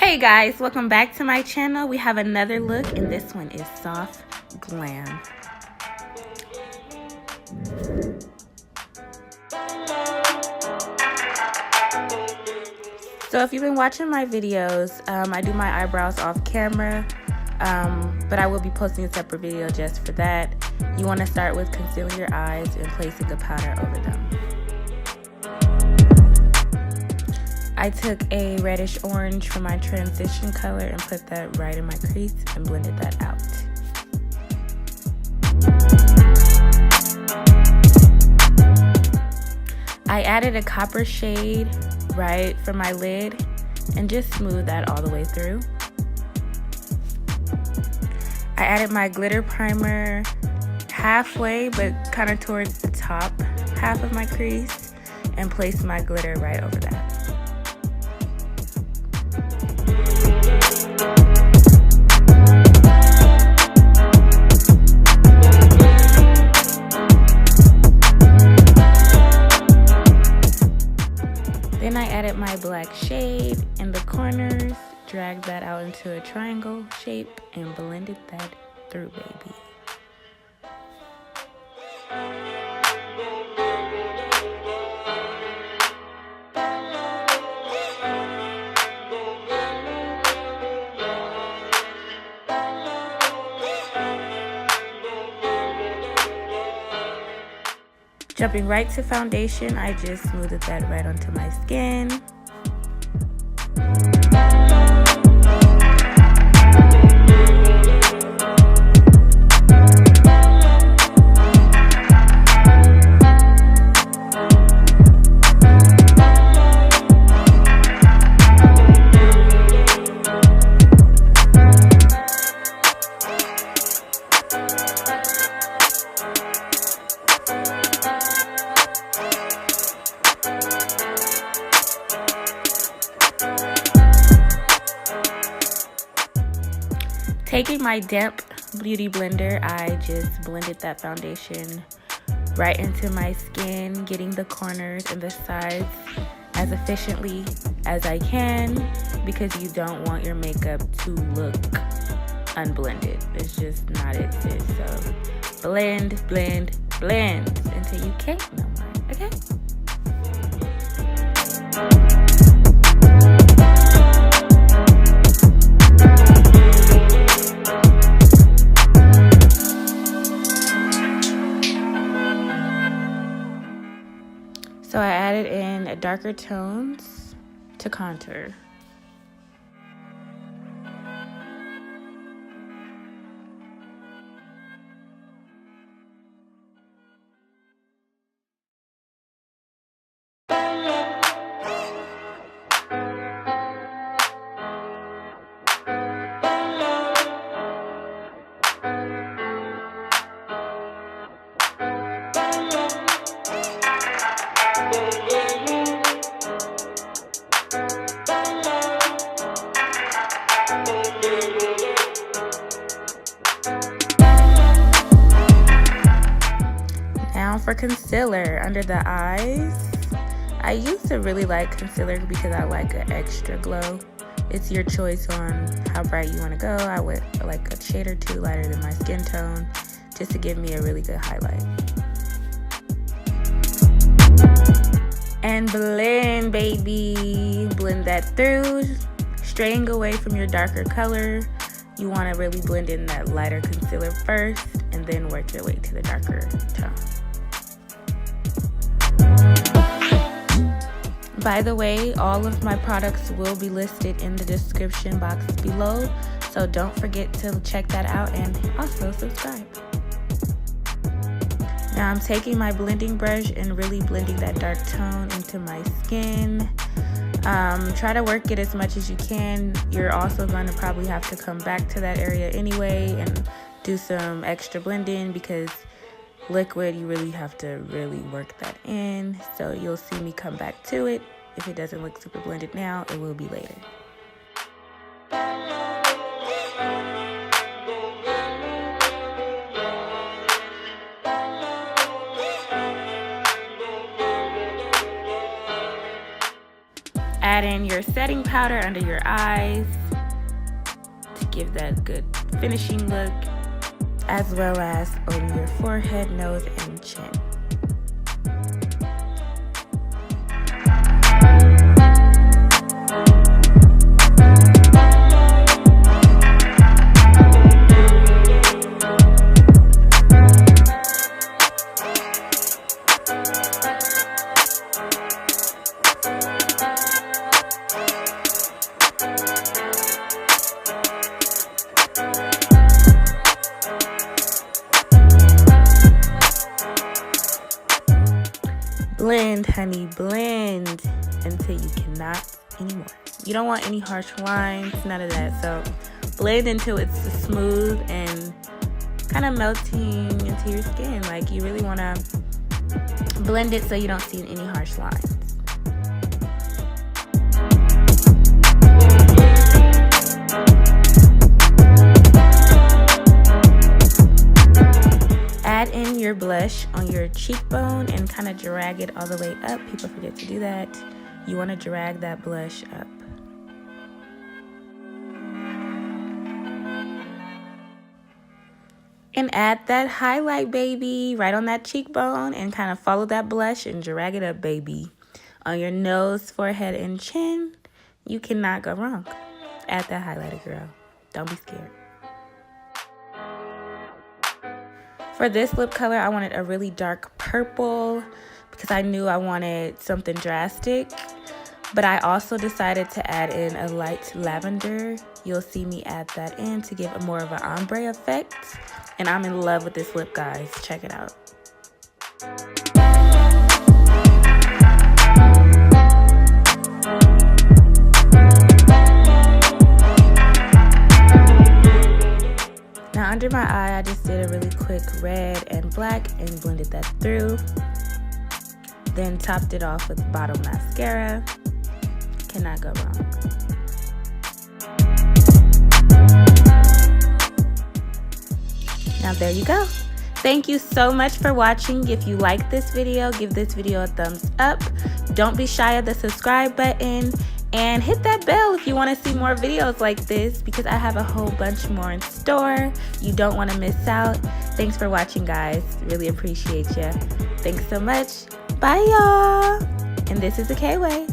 Hey guys, welcome back to my channel. We have another look and this one is Soft Glam. So if you've been watching my videos, I do my eyebrows off camera, but I will be posting a separate video just for that. You want to start with concealing your eyes and placing a powder over them. I took a reddish orange for my transition color and put that right in my crease and blended that out. I added a copper shade right for my lid and just smooth that all the way through. I added my glitter primer halfway, but kind of towards the top half of my crease, and placed my glitter right over that. Then I added my black shade in the corners, dragged that out into a triangle shape, and blended that through, baby. Jumping right to foundation, I just smoothed that right onto my skin. Taking my damp beauty blender, I just blended that foundation right into my skin, getting the corners and the sides as efficiently as I can, because you don't want your makeup to look unblended. It's just not it, sis. So blend, blend, blend until you can't no more, okay? So I added in darker tones to contour. Now for concealer under the eyes, I used to really like concealer because I like an extra glow. It's your choice on how bright you want to go. I would like a shade or two lighter than my skin tone just to give me a really good highlight. And blend, baby. Blend that through, straying away from your darker color. You want to really blend in that lighter concealer first and then work your way to the darker tone. By the way, all of my products will be listed in the description box below, so don't forget to check that out and also subscribe. Now I'm taking my blending brush and really blending that dark tone into my skin. Try to work it as much as you can. You're also going to probably have to come back to that area anyway and do some extra blending, because liquid, you really have to really work that in. So you'll see me come back to it. If it doesn't look super blended now, it will be later. Add in your setting powder under your eyes to give that good finishing look, as well as on your forehead, nose, and chin. Blend, honey, blend until you cannot anymore. You don't want any harsh lines, none of that. So blend until it's smooth and kind of melting into your skin. Like, you really want to blend it so you don't see any harsh lines. Add in your blush on your cheekbone and kind of drag it all the way up. People forget to do that. You want to drag that blush up. And add that highlight, baby, right on that cheekbone, and kind of follow that blush and drag it up, baby. On your nose, forehead, and chin, you cannot go wrong. Add that highlighter, girl. Don't be scared. For this lip color, I wanted a really dark purple because I knew I wanted something drastic. But I also decided to add in a light lavender. You'll see me add that in to give a more of an ombre effect. And I'm in love with this lip, guys. Check it out. Now under my eye, I just did a really quick red and black and blended that through. Then topped it off with bottle mascara. Cannot go wrong. Now there you go. Thank you so much for watching. If you like this video, give this video a thumbs up. Don't be shy of the subscribe button. And hit that bell if you want to see more videos like this, because I have a whole bunch more in store. You don't want to miss out. Thanks for watching, guys. Really appreciate you. Thanks so much. Bye, y'all. And this is the K-Way.